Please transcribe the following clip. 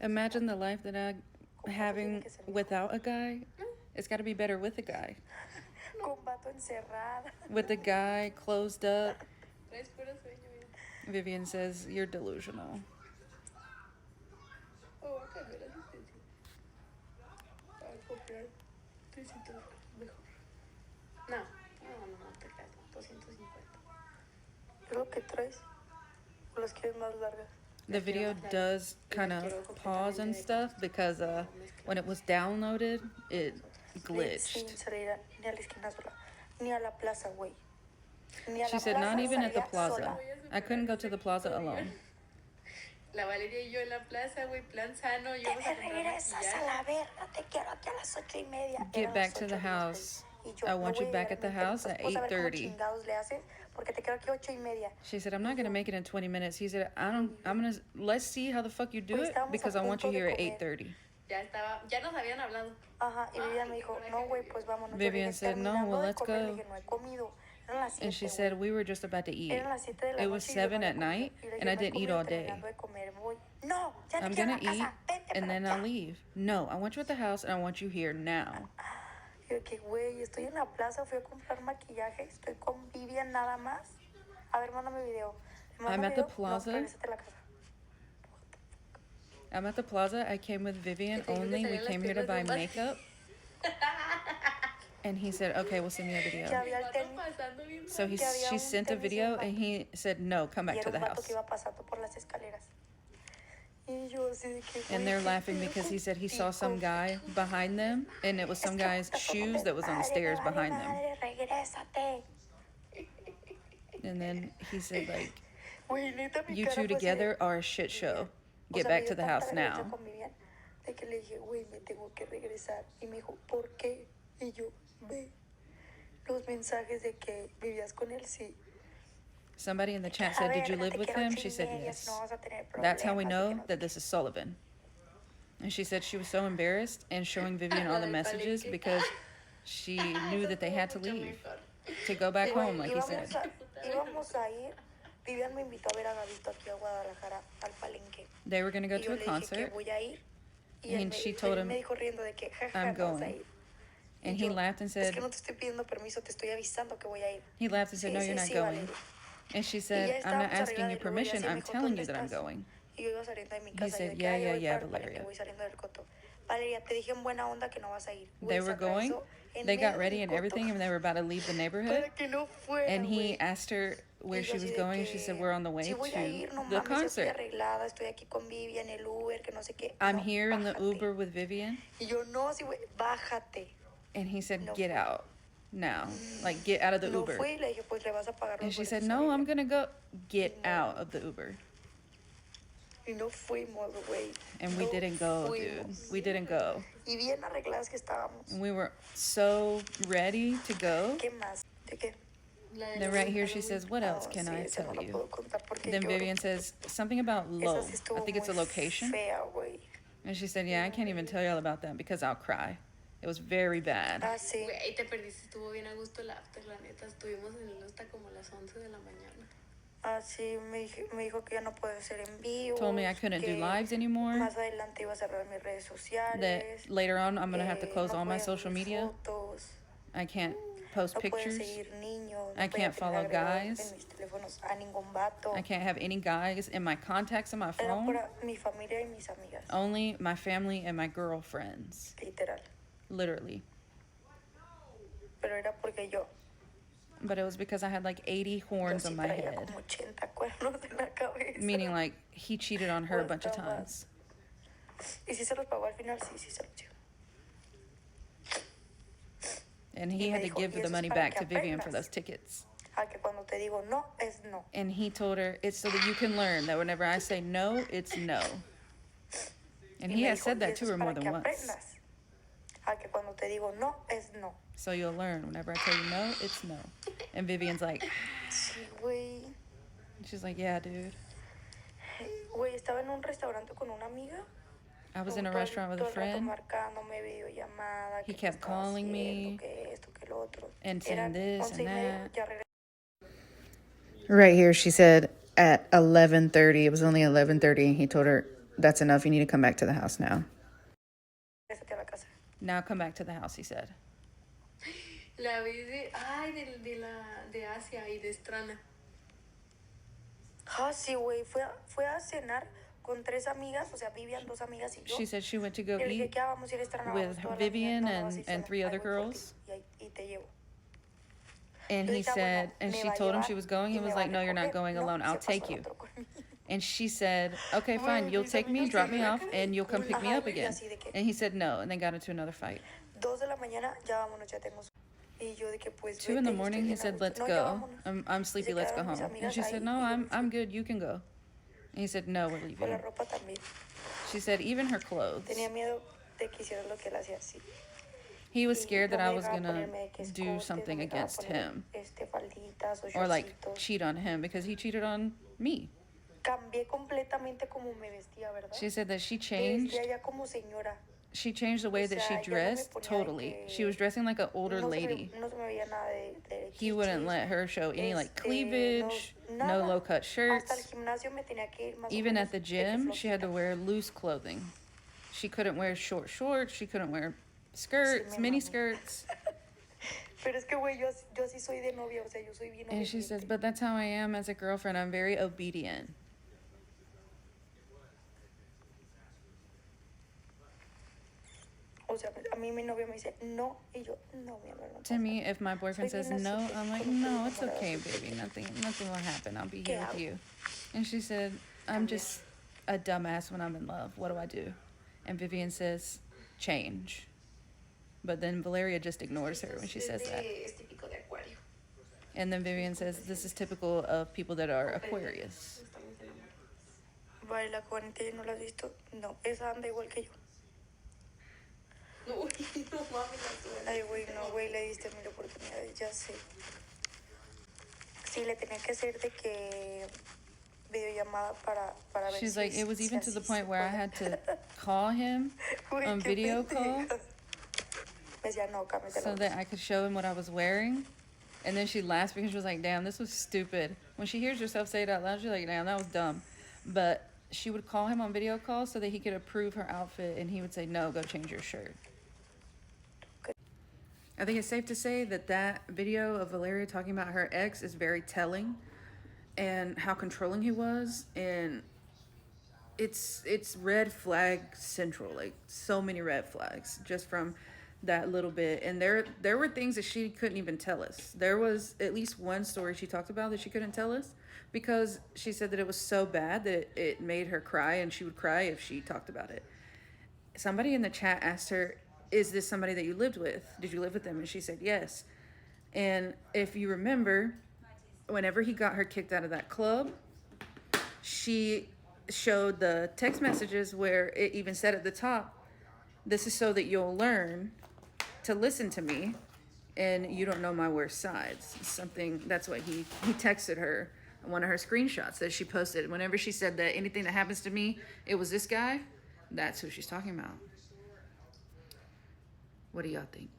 Imagine the life that I'm having without a guy. It's got to be better with a guy. With the guy closed up. Vivian says, you're delusional. Oh, voy a cambiar la asistencia. Para comprar 300 mejor. No, te creas, 250. ¿Lo que traes? ¿O las quieres más largas? The video does kind of pause and stuff because when it was downloaded, it glitched. She said, not even at the plaza. I couldn't go to the plaza alone. La Valeria y yo en la plaza, güey, plan sano. Yo vamos a comprar maquillaje. Get back to the house. I want you back at the house at 8:30. She said, I'm not going to make it in 20 minutes. He said, let's see how the fuck you do it because I want you here at 8:30. Ya nos habían hablado. Vivian said, no, well, let's go. And she said, we were just about to eat. It was 7 at night, and I didn't eat all day. I'm going to eat, and then I'll leave. No, I want you at the house, and I want you here now. Yo que güey, estoy en la plaza, fui a comprar maquillaje, estoy con Vivian nada más. A ver, mándame video. I'm at the plaza. I'm at the plaza. I came with Vivian only. We came here to buy makeup. And he said, okay, we'll send me a video. So she sent a video, and he said, no, come back to the house. And they're laughing because he said he saw some guy behind them, and it was some guy's shoes that was on the stairs behind them. And then he said, like, you two together are a shit show. Get back to the house now. Somebody in the chat said, did you live with him? She said, yes. That's how we know that this is Sullivan. And she said she was so embarrassed and showing Vivian all the messages because she knew that they had to leave, to go back home, like he said. They were going to go to a concert, and she told him, I'm going. And he laughed and said, no, you're not going. And she said, I'm not asking you permission, I'm telling you that I'm going. He said, yeah, Valeria. They were going, they got ready and everything, and they were about to leave the neighborhood. And he asked her where she was going, and she said, we're on the way to the concert. I'm here in the Uber with Vivian. And he said, get out now. Like, get out of the Uber. And she said, no, I'm going to go. Get out of the Uber. And we didn't go, dude. We didn't go. And we were so ready to go. Then right here she says, what else can I tell you? Then Vivian says, something about low. I think it's a location. And she said, yeah, I can't even tell y'all about that because I'll cry. It was very bad. Güey, te perdiste, estuvo bien a gusto el after, la neta. Estuvimos en el hasta como las 11 de la mañana. Sí, me dijo que ya no puede ser en vivo. Told me I couldn't do lives anymore. Más adelante iba a cerrar mis redes sociales. That later on I'm going to have to close all my social media. I can't post pictures. I can't follow guys. I can't have any guys in my contacts on my phone. Only my family and my girlfriends. Literally. But it was because I had like 80 horns on my head. Meaning like he cheated on her a bunch of times. And he had to give the money back to Vivian for those tickets. And he told her, it's so that you can learn that whenever I say no, it's no. And he has said that to her more than once. So you'll learn. Whenever I tell you no, it's no. And Vivian's like, she's like, yeah, dude. I was in a restaurant with a friend. He kept calling me and saying this and that. Right here, she said at 11:30, it was only 11:30, and he told her, That's enough. You need to come back to the house now. Now come back to the house, he said. La vez de Asia y de Estrana. Ah, sí, güey. Fue a cenar con 3 amigas. O sea, Vivian, 2 amigas y yo. She said she went to go Y le dije, eat ¿qué vamos a ir a Estrana? with Vivian and 3 other girls. Y te llevo. And he said, and she told him she was going. He was like, no, you're not going alone. I'll take you. And she said, okay, fine. You'll take me, drop me off, and you'll come pick me up again. And he said no, and they got into another fight. 2 de la mañana, ya vámonos, ya tenemos. Y yo de que, pues, 2 in the morning, he said, let's go. I'm sleepy, let's go home. And she said, no, I'm good, you can go. And he said, no, we're leaving. She said, even her clothes. He was scared that I was going to do something against him. Or like cheat on him because he cheated on me. She said that she changed. She changed the way that she dressed totally. She was dressing like an older lady. He wouldn't let her show any like cleavage, no low-cut shirts. Even at the gym, she had to wear loose clothing. She couldn't wear short shorts. She couldn't wear skirts, mini skirts. And she says, but that's how I am as a girlfriend. I'm very obedient. To me, if my boyfriend says no, I'm like, no, it's okay, baby. Nothing will happen. I'll be here with you. And she said, I'm just a dumbass when I'm in love. What do I do? And Vivian says, change. But then Valeria just ignores her when she says that. And then Vivian says, this is typical of people that are Aquarius. Vale, la 40 no la has visto. No, esa anda igual que yo. No, no mames, la suena. Ay, güey, no, güey, le diste 1000 oportunidades, ya sé. Sí, le tenía que hacer de que videollamada para ver. She's like, it was even to the point where I had to call him on video call so that I could show him what I was wearing. And then she laughed because she was like, damn, this was stupid. When she hears herself say it out loud, she's like, damn, that was dumb. But she would call him on video call so that he could approve her outfit, and he would say, no, go change your shirt. I think it's safe to say that that video of Valeria talking about her ex is very telling and how controlling he was. And it's red flag central, like so many red flags just from that little bit. And there were things that she couldn't even tell us. There was at least one story she talked about that she couldn't tell us because she said that it was so bad that it made her cry, and she would cry if she talked about it. Somebody in the chat asked her, is this somebody that you lived with? Did you live with them? And she said yes. And if you remember, whenever he got her kicked out of that club, she showed the text messages where it even said at the top, this is so that you'll learn to listen to me and you don't know my worst sides. Something, that's what he texted her, one of her screenshots that she posted. Whenever she said that anything that happens to me, it was this guy, that's who she's talking about. What do y'all think?